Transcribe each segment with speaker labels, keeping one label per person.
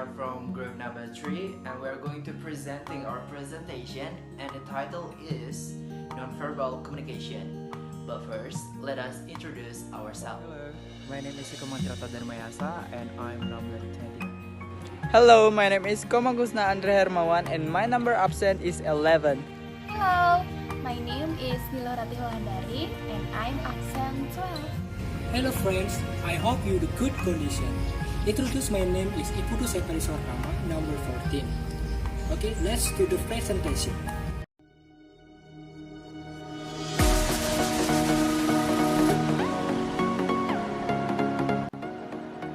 Speaker 1: are from group number 3 and we are going to presenting our presentation, and the title is Nonverbal Communication. But first, let us introduce ourselves.
Speaker 2: Hello, my name is Ikson and I'm number 20.
Speaker 3: Hello, my name is Komagusna Andre Hermawan and my number absent is 11.
Speaker 4: Hello, my name is Nilorati Holandari and I'm absent 12.
Speaker 5: Hello friends, I hope you in good condition. Introduce, my name is Iputu Setari Sornama, number 14. Okay, let's do the presentation.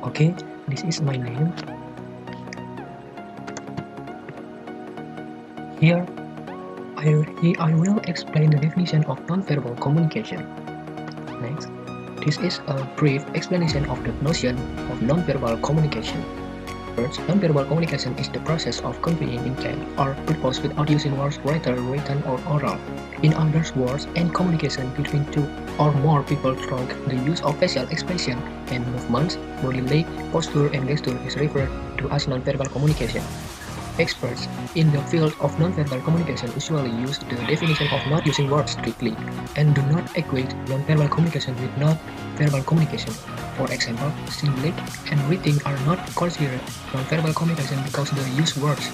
Speaker 6: Okay, this is my name. Here, I will explain the definition of nonverbal communication. Next, this is a brief explanation of the notion of nonverbal communication. First, nonverbal communication is the process of conveying intent or purpose without using words, whether written or oral. In other words, any communication between two or more people through the use of facial expression and movements, body language, posture, and gesture is referred to as nonverbal communication. Experts in the field of nonverbal communication usually use the definition of not using words strictly and do not equate nonverbal communication with non-verbal communication. For example, symbolic and reading are not considered nonverbal communication because they use words,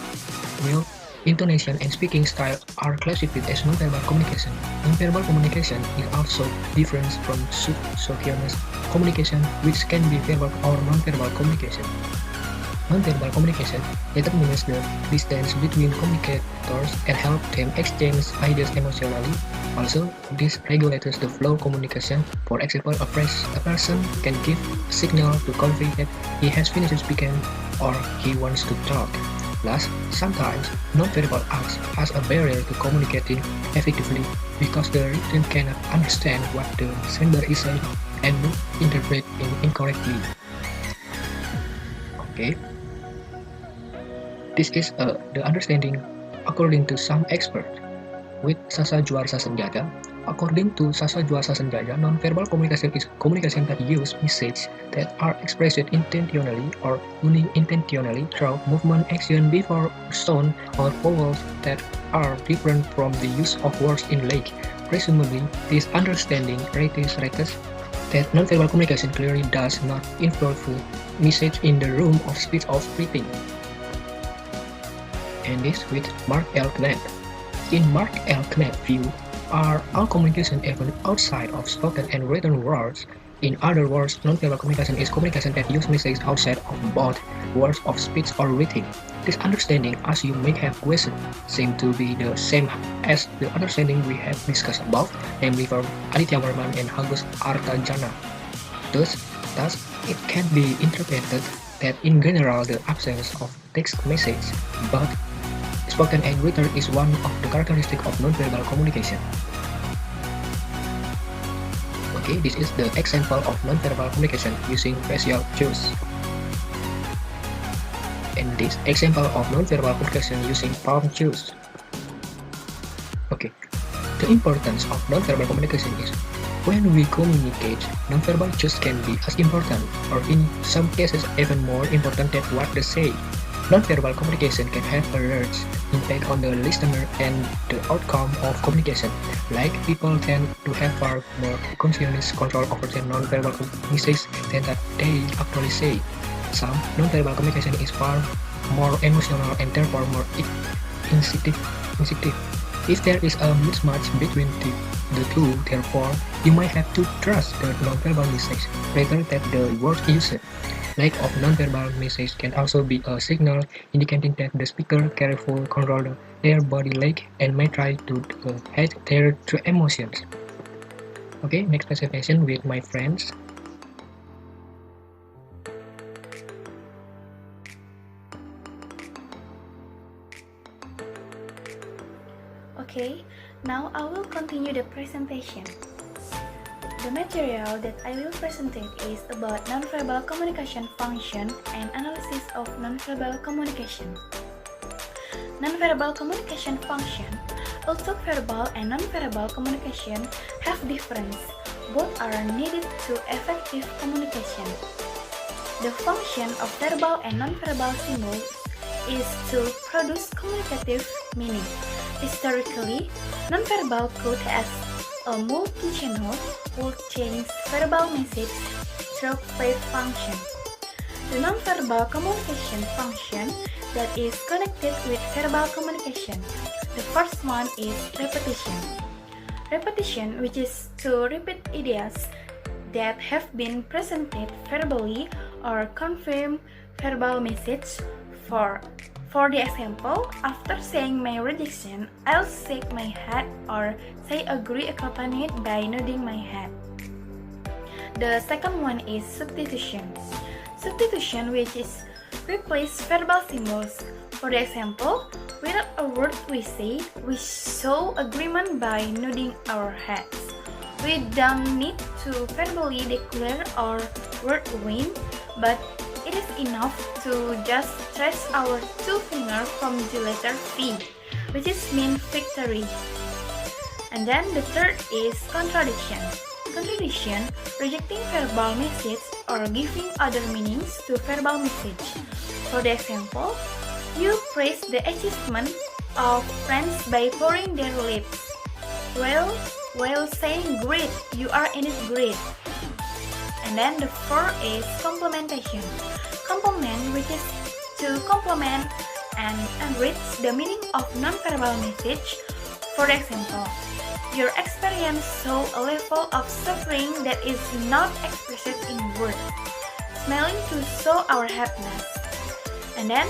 Speaker 6: while intonation and speaking style are classified as nonverbal communication. Nonverbal communication is also different from subconscious communication, which can be verbal or nonverbal communication. Nonverbal communication determines the distance between communicators and help them exchange ideas emotionally. Also, this regulates the flow of communication. For example, a person can give a signal to convey that he has finished speaking or he wants to talk. Plus, sometimes nonverbal acts as a barrier to communicating effectively because the recipient cannot understand what the sender is saying and will interpret it incorrectly. Okay. This is the understanding according to some experts. With Sasa Juarsa Senjata, according to Sasa Juarsa Senjata, nonverbal communication is communication that use messages that are expressed intentionally or unintentionally through movement, action, before sound, or vowels that are different from the use of words in language. Presumably, this understanding reiterates that nonverbal communication clearly does not involve message in the room of speech or writing. And this with Mark L. Knapp. In Mark L. Knapp's view, are all communication even outside of spoken and written words? In other words, nonverbal communication is communication that uses messages outside of both words of speech or writing. This understanding, as you may have questioned, seems to be the same as the understanding we have discussed above, namely from Aditya Varman and Agus Artajana. Thus, it can be interpreted that in general the absence of text message, but spoken and written is one of the characteristics of nonverbal communication. Okay, this is the example of nonverbal communication using facial cues. And this example of nonverbal communication using palm cues. Okay, the importance of nonverbal communication is when we communicate, nonverbal cues can be as important, or in some cases even more important than what they say. Nonverbal communication can have a large impact on the listener and the outcome of communication. Like, people tend to have far more conscious control over their nonverbal messages than that they actually say. Some nonverbal communication is far more emotional and therefore more instinctive. If there is a mismatch between the two, therefore, you might have to trust the nonverbal message rather than the word used. Lack of nonverbal message can also be a signal indicating that the speaker carefully controls their body language and may try to hide their true emotions. Okay, next presentation with my friends.
Speaker 4: Okay, now I will continue the presentation. The material that I will present is about nonverbal communication function and analysis of nonverbal communication. Nonverbal communication function, although verbal and nonverbal communication have difference, both are needed to effective communication. The function of verbal and non-verbal symbols is to produce communicative meaning. Historically, non-verbal code has a multi-channel multi-change verbal message through wave function. The non-verbal communication function that is connected with verbal communication. The first one is repetition. Repetition, which is to repeat ideas that have been presented verbally or confirm verbal message. For the example, after saying my rejection, I'll shake my head or say agree accompanied by nodding my head. The second one is substitution. Substitution, which is replace verbal symbols. For the example, without a word we say, we show agreement by nodding our heads. We don't need to verbally declare our word win, but it is enough to just stretch our two fingers from the letter V, which is mean victory. And then the third is contradiction. Contradiction, rejecting verbal message or giving other meanings to verbal message. For the example, you praise the achievement of friends by pouring their lips, while saying great, you are in it great. And then the fourth is complementation. Complement, which is to complement and enrich the meaning of non-verbal message. For example, your experience show a level of suffering that is not expressed in words, smiling to show our happiness. And then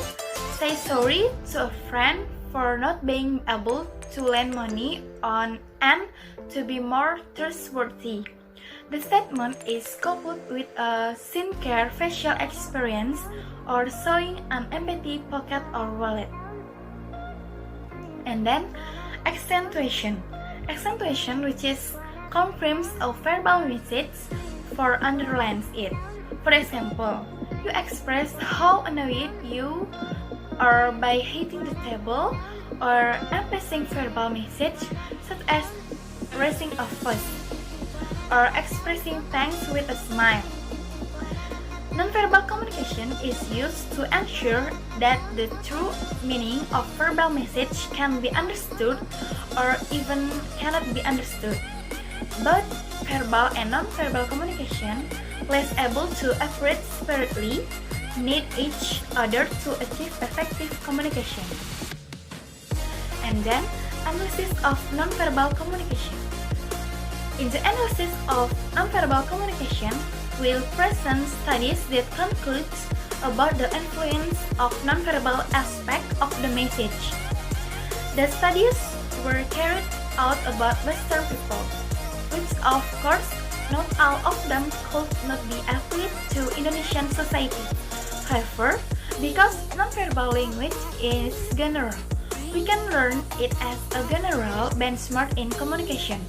Speaker 4: say sorry to a friend for not being able to lend money on and to be more trustworthy. The statement is coupled with a sincere facial experience or showing an empty pocket or wallet. And then accentuation. Accentuation, which is confirms a verbal message or underlines it. For example, you express how annoyed you are by hitting the table or emphasizing verbal message such as raising a voice or expressing thanks with a smile. Nonverbal communication is used to ensure that the true meaning of verbal message can be understood or even cannot be understood. Both verbal and nonverbal communication, less able to operate separately, need each other to achieve effective communication. And then, analysis of nonverbal communication. In the analysis of nonverbal communication, we'll present studies that conclude about the influence of nonverbal aspect of the message. The studies were carried out about Western people, which of course not all of them could not be applied to Indonesian society. However, because nonverbal language is general, we can learn it as a general benchmark in communication.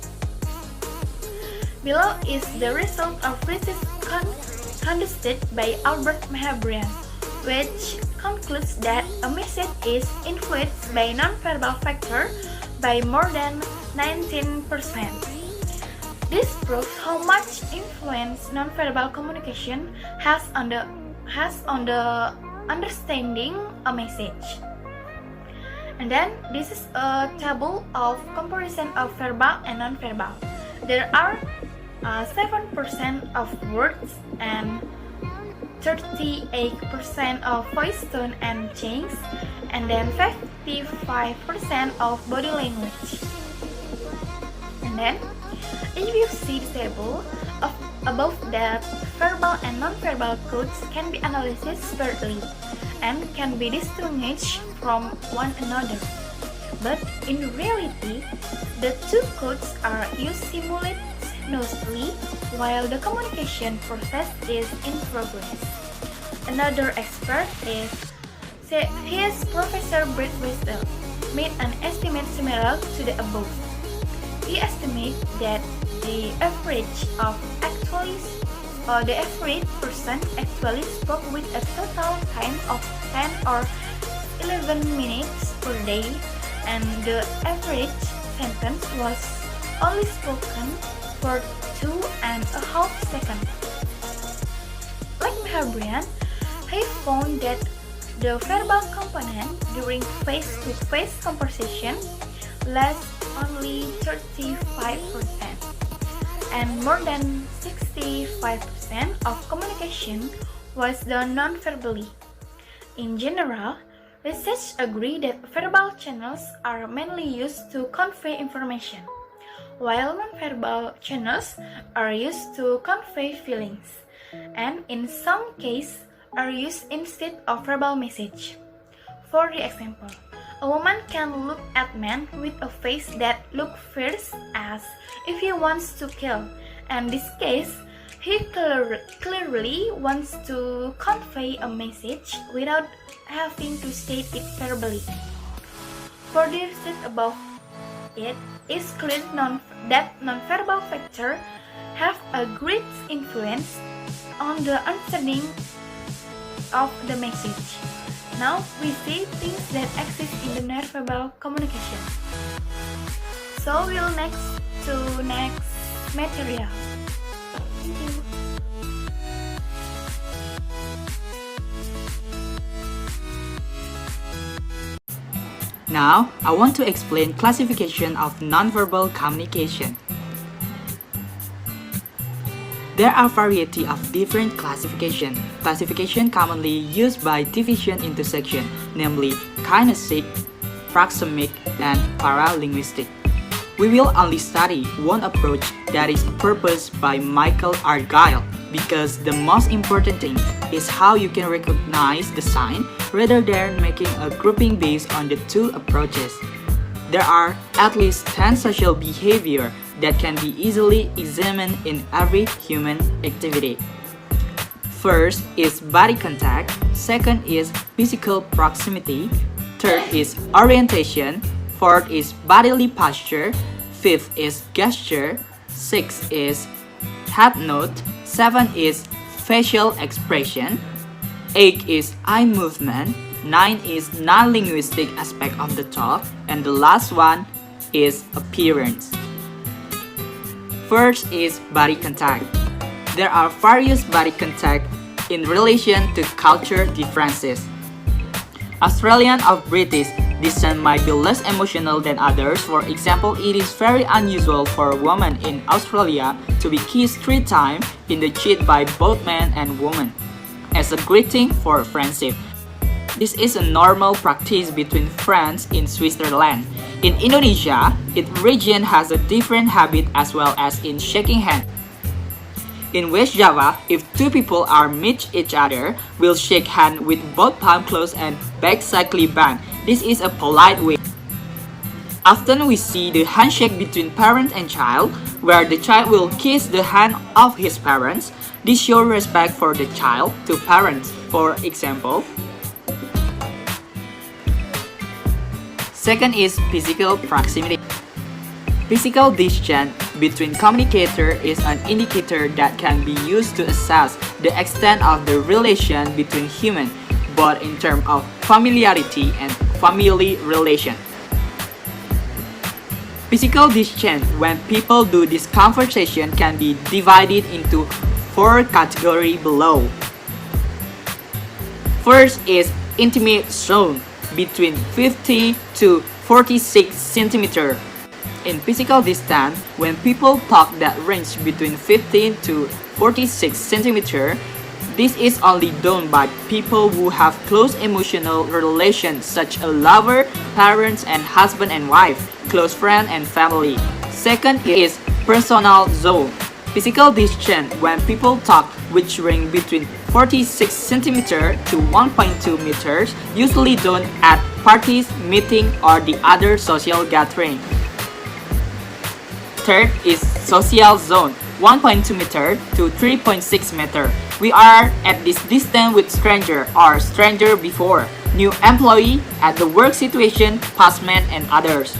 Speaker 4: Below is the result of research conducted by Albert Mahabrian, which concludes that a message is influenced by nonverbal factor by more than 19%. This proves how much influence nonverbal communication has on the understanding a message. And then this is a table of comparison of verbal and nonverbal. There are 7% of words and 38% of voice tone and change, and then 55% of body language. And then, if you see the table above that, verbal and non-verbal codes can be analyzed separately and can be distinguished from one another. But in reality, the two codes are used simultaneously while the communication process is in progress. Another expert is Professor Brett Westel, made an estimate similar to the above. He estimates that the average person actually spoke with a total time of 10 or 11 minutes per day, and the average sentence was only spoken for 2.5 seconds. Let me Hebrian, he found that the verbal component during face-to-face conversation lasts only 35%, and more than 65% of communication was done non-verbally. In general, research agree that verbal channels are mainly used to convey information, while non-verbal channels are used to convey feelings, and in some cases are used instead of verbal message. For the example, a woman can look at man with a face that looks fierce as if he wants to kill. In this case, he clearly wants to convey a message without having to state it verbally. For the research above, it is clear that non-verbal factors have a great influence on the understanding of the message. Now we see things that exist in the non-verbal communication. So we'll next material. Thank you.
Speaker 3: Now, I want to explain classification of nonverbal communication. There are variety of different classification. Classification commonly used by division into section, namely kinesthetic, proxemic, and paralinguistic. We will only study one approach that is proposed by Michael Argyle, because the most important thing is how you can recognize the sign rather than making a grouping based on the two approaches. There are at least 10 social behavior that can be easily examined in every human activity. First is body contact, second is physical proximity, third is orientation, fourth is bodily posture, fifth is gesture, sixth is head nod, seventh is facial expression, 8 is eye movement, 9 is non-linguistic aspect of the talk, and the last one is appearance. First is body contact. There are various body contact in relation to culture differences. Australian or British descent might be less emotional than others. For example, it is very unusual for a woman in Australia to be kissed 3 times in the cheek by both man and woman as a greeting for friendship. This is a normal practice between friends in Switzerland. In Indonesia, its region has a different habit as well as in shaking hands. In West Java, if 2 people are meet each other, will shake hands with both palms closed and back slightly bent. This is a polite way. Often we see the handshake between parent and child, where the child will kiss the hand of his parents. This shows respect for the child to parents. For example, second is physical proximity. Physical distance between communicator is an indicator that can be used to assess the extent of the relation between humans, both in terms of familiarity and family relation. Physical distance when people do this conversation can be divided into 4 categories below. First is intimate zone between 50 to 46 cm. In physical distance, when people talk that range between 15 to 46 cm, this is only done by people who have close emotional relations such as lover, parents, and husband and wife, close friend and family. Second is personal zone. Physical distance when people talk which range between 46 cm to 1.2 meters, usually done at parties, meeting, or the other social gathering. Third is social zone, 1.2 meter to 3.6 meter. We are at this distance with stranger or stranger before, new employee, at the work situation, postman, and others.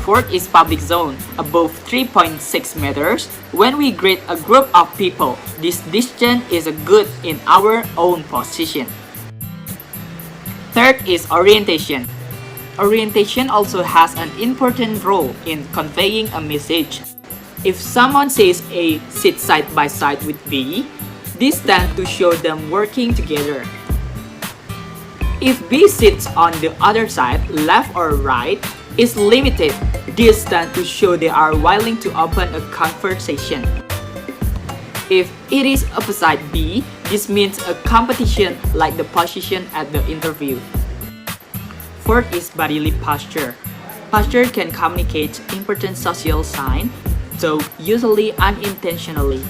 Speaker 3: Fourth is public zone, above 3.6 meters. When we greet a group of people, this distance is good in our own position. Third is orientation. Orientation also has an important role in conveying a message. If someone says A sit side by side with B, This tends to show them working together. If B sits on the other side, left or right, is limited. This tends to show they are willing to open a conversation. If it is opposite B, this means a competition like the position at the interview. Fourth is bodily posture. Posture can communicate important social signs, though usually unintentionally.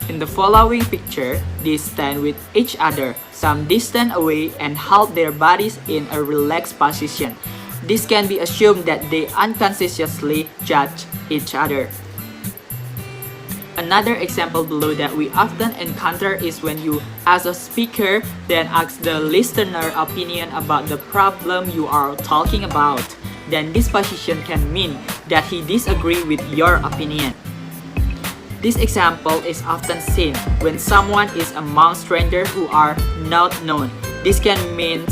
Speaker 3: In the following picture, they stand with each other, some distance away, and hold their bodies in a relaxed position. This can be assumed that they unconsciously judge each other. Another example below that we often encounter is when you, as a speaker, then ask the listener opinion about the problem you are talking about. Then this position can mean that he disagrees with your opinion. This example is often seen when someone is among strangers who are not known. This can mean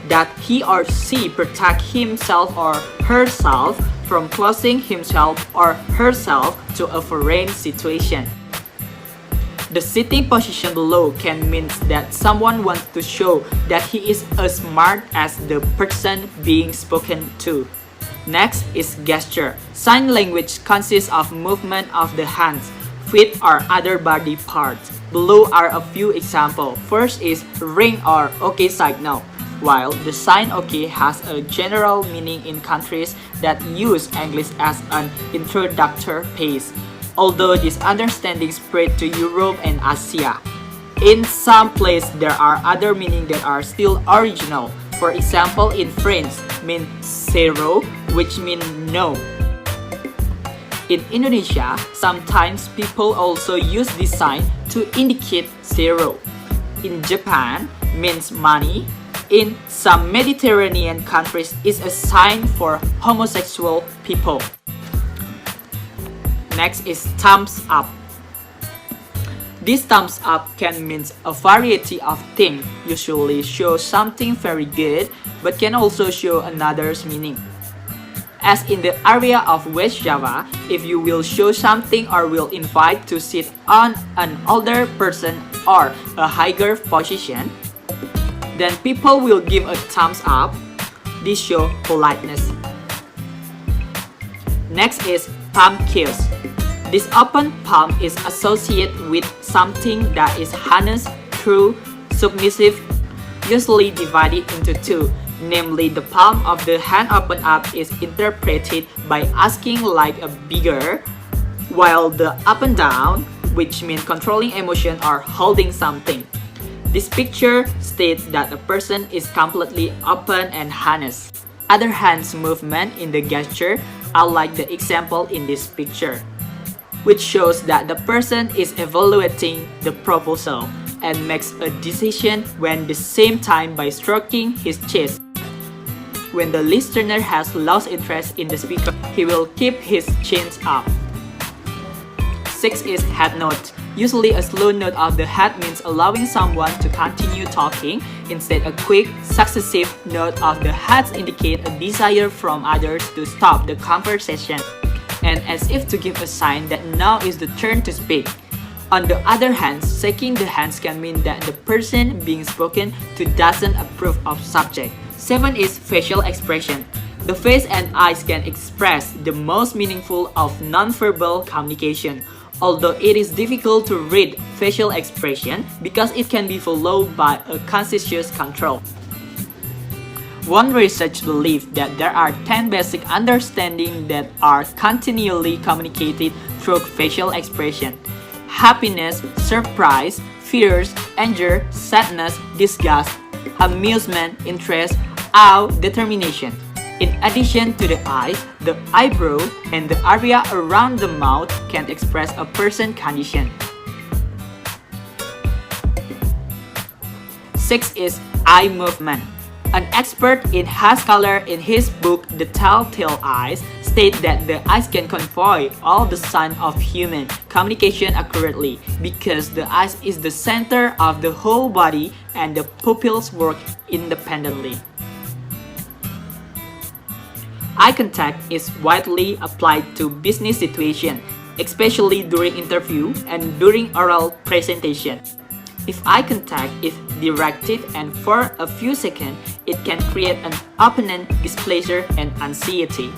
Speaker 3: that he or she protects himself or herself from closing himself or herself to a foreign situation. The sitting position below can mean that someone wants to show that he is as smart as the person being spoken to. Next is gesture. Sign language consists of movement of the hands, feet, or other body parts. Below are a few examples. First is ring or OK signal. While the sign OK has a general meaning in countries that use English as an introductory piece, although this understanding spread to Europe and Asia. In some places, there are other meanings that are still original. For example, in French, means zero, which means no. In Indonesia, sometimes people also use this sign to indicate zero. In Japan, means money. In some Mediterranean countries, is a sign for homosexual people. Next is thumbs up. This thumbs up can mean a variety of things, usually show something very good, but can also show another's meaning. As in the area of West Java, if you will show something or will invite to sit on an older person or a higher position, then people will give a thumbs up. This shows politeness. Next is palm kiss. This open palm is associated with something that is honest, true, submissive, usually divided into two. Namely, the palm of the hand open up is interpreted by asking like a bigger, while the up and down, which means controlling emotion or holding something. This picture states that a person is completely open and honest. Other hands movement in the gesture are like the example in this picture, which shows that the person is evaluating the proposal and makes a decision when the same time by stroking his chest. When the listener has lost interest in the speaker, he will keep his chin up. 6 is head nod. Usually a slow nod of the head means allowing someone to continue talking. Instead, a quick, successive nod of the head indicates a desire from others to stop the conversation, and as if to give a sign that now is the turn to speak. On the other hand, shaking the hands can mean that the person being spoken to doesn't approve of subject. 7 is facial expression. The face and eyes can express the most meaningful of non-verbal communication, although it is difficult to read facial expression because it can be followed by a conscious control. One research believes that there are 10 basic understandings that are continually communicated through facial expression: happiness, surprise, fears, anger, sadness, disgust, amusement, interest, awe, determination. In addition to the eyes, the eyebrow and the area around the mouth can express a person's condition. 6 is eye movement. An expert in hair color in his book The Telltale Eyes states that the eyes can convey all the signs of human communication accurately because the eyes is the center of the whole body and the pupils work independently. Eye contact is widely applied to business situations, especially during interview and during oral presentation. If eye contact is directed and for a few seconds, it can create an opponent displeasure and anxiety.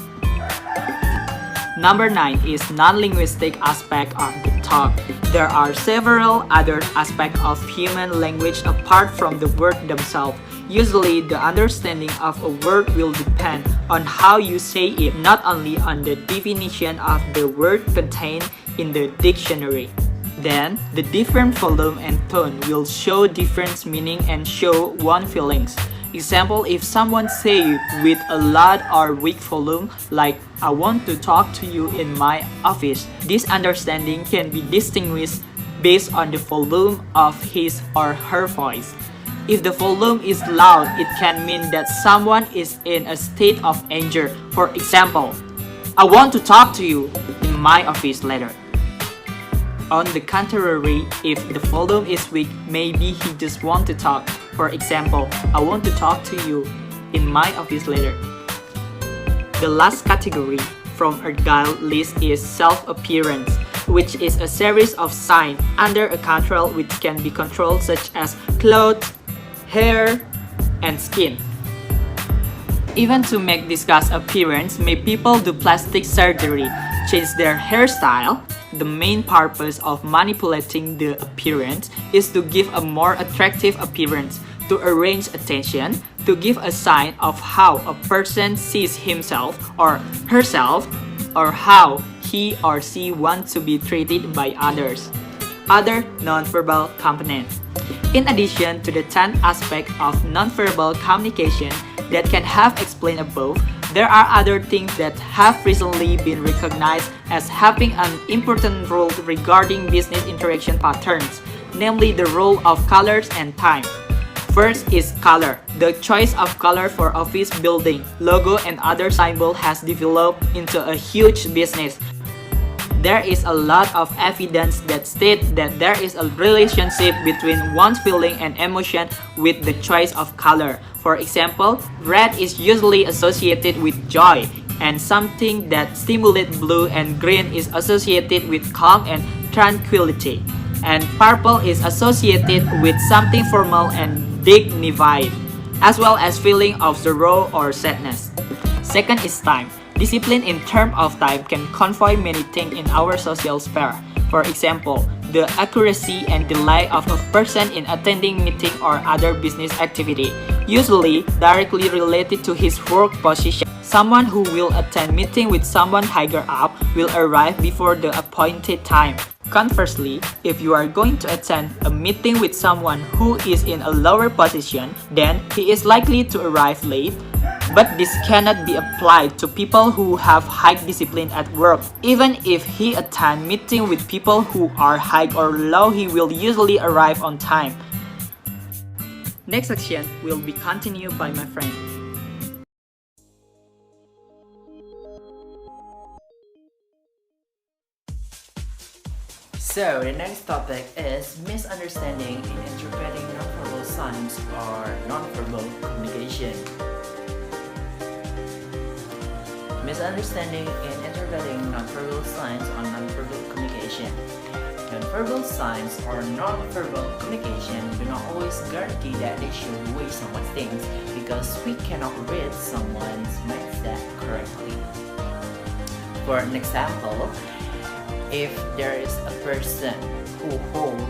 Speaker 3: Number 9 is non-linguistic aspect of the talk. There are several other aspects of human language apart from the word themselves. Usually, the understanding of a word will depend on how you say it, not only on the definition of the word contained in the dictionary. Then, the different volume and tone will show different meaning and show one feelings. Example, if someone say with a loud or weak volume, like I want to talk to you in my office, this understanding can be distinguished based on the volume of his or her voice. If the volume is loud, it can mean that someone is in a state of anger. For example, I want to talk to you in my office later. On the contrary, if the volume is weak, maybe he just want to talk. For example, I want to talk to you in my office later. The last category from our guide list is self-appearance, which is a series of signs under a control which can be controlled, such as clothes, hair, and skin. Even to make discuss appearance, may people do plastic surgery, change their hairstyle. The main purpose of manipulating the appearance is to give a more attractive appearance, to arrange attention, to give a sign of how a person sees himself or herself, or how he or she wants to be treated by others. Other nonverbal components. In addition to the 10 aspects of nonverbal communication that can have explained above, there are other things that have recently been recognized as having an important role regarding business interaction patterns, namely the role of colors and time. First is color. The choice of color for office building, logo, and other symbol has developed into a huge business. There is a lot of evidence that states that there is a relationship between one's feeling and emotion with the choice of color. For example, red is usually associated with joy, and something that stimulates blue and green is associated with calm and tranquility. And purple is associated with something formal and dignified, as well as feeling of sorrow or sadness. Second is time. Discipline in terms of time can convey many things in our social sphere. For example, the accuracy and delay of a person in attending meeting or other business activity, usually directly related to his work position. Someone who will attend meeting with someone higher up will arrive before the appointed time. Conversely, if you are going to attend a meeting with someone who is in a lower position, then he is likely to arrive late. But this cannot be applied to people who have high discipline at work. Even if he attend meeting with people who are high or low, he will usually arrive on time. Next section will be continued by my friend.
Speaker 1: So the next topic is misunderstanding in interpreting nonverbal signs or nonverbal communication. Misunderstanding in interpreting nonverbal signs or nonverbal communication. Nonverbal signs or nonverbal communication do not always guarantee that they show the way someone thinks, because we cannot read someone's mindset correctly. For an example, if there is a person who holds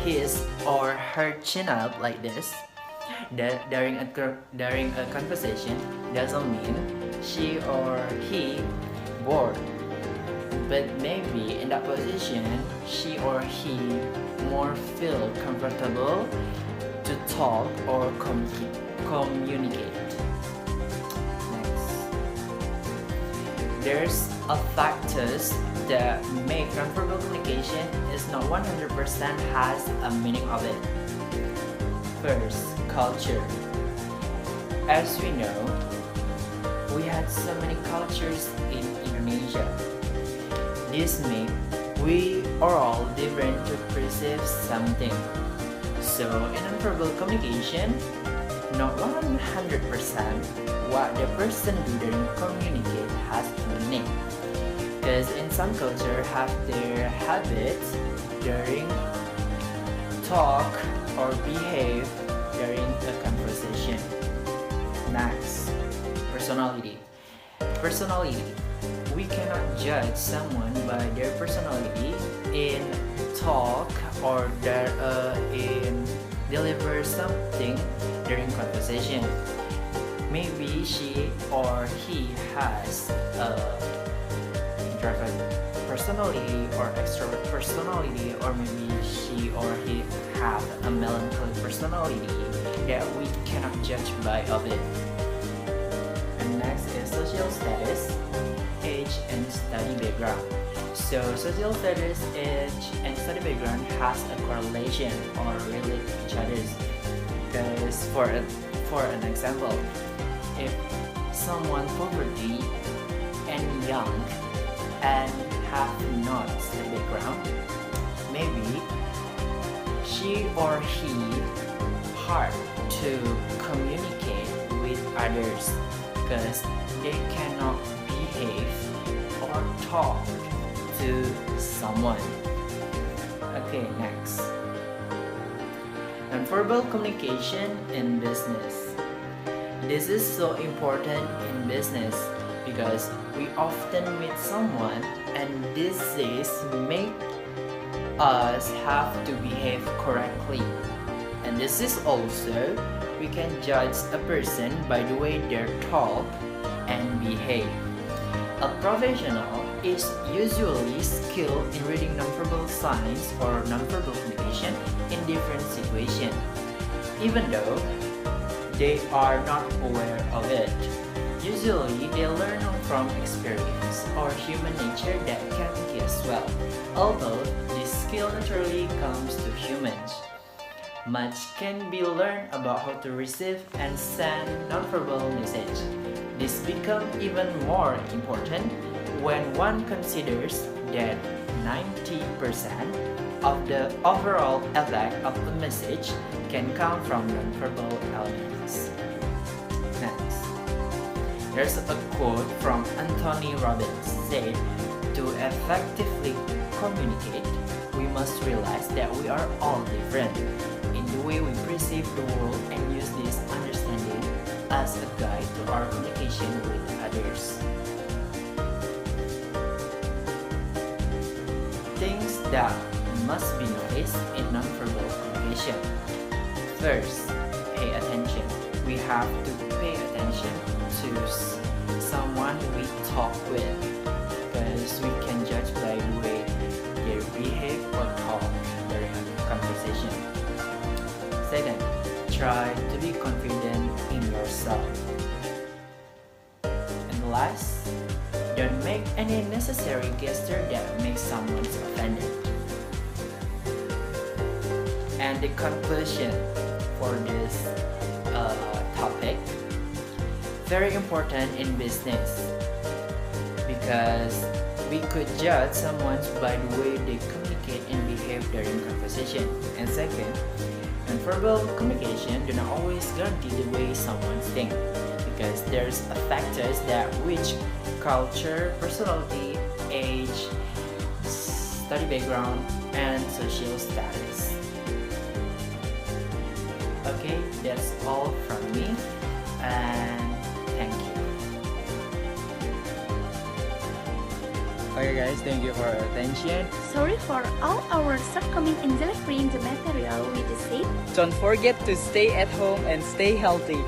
Speaker 1: his or her chin up like this during a conversation, doesn't mean she or he bored, but maybe in that position she or he more feel comfortable to talk or communicate. Next, there's a factors that make nonverbal communication is not 100% has a meaning of it. First, culture. As we know, we had so many cultures in Indonesia. This makes we are all different to perceive something. So in nonverbal communication, not 100% what the person do during communicate has a meaning. Because in some culture have their habits during talk or behave during a conversation. Next, personality. Personality. We cannot judge someone by their personality in talk or in deliver something during conversation. Maybe she or he has a introvert personality or extrovert personality, or maybe she or he have a melancholy personality that we cannot judge by of it. And next is social status, age and study background. So social status, age and study background has a correlation or relate to each other. Because for an example, if someone poverty and young and have not study background, maybe she or he hard to communicate with others because they cannot behave or talk to someone. Okay, next. Nonverbal communication in business. This is so important in business because we often meet someone and disease make us have to behave correctly. And this is also, we can judge a person by the way they talk and behave. A professional is usually skilled in reading nonverbal signs or nonverbal communication in different situations, even though they are not aware of it. Usually, they learn from experience or human nature that can guess well, although this skill naturally comes to humans. Much can be learned about how to receive and send nonverbal message. This becomes even more important when one considers that 90% of the overall effect of the message can come from nonverbal elements. Next, there's a quote from Anthony Robbins said, "To effectively communicate, we must realize that we are all different in the way we perceive the world and use this understanding as a guide to our communication with others." Things that must be noticed in nonverbal communication. First, pay attention. We have to pay attention to someone we talk with, because we can judge by the way they behave or talk during a conversation. Second, try to be confident in yourself. And last, don't make any necessary gesture that makes someone offended. And the conclusion for this topic, very important in business, because we could judge someone by the way they communicate and behave during conversation. And second, nonverbal communication do not always guarantee the way someone thinks, because there's factors that which culture, personality, age, study background, and social status. Okay, that's all from me, and thank you.
Speaker 2: Okay guys, thank you for your attention.
Speaker 4: Sorry for all our shortcomings in delivering the material we received.
Speaker 3: Don't forget to stay at home and stay healthy.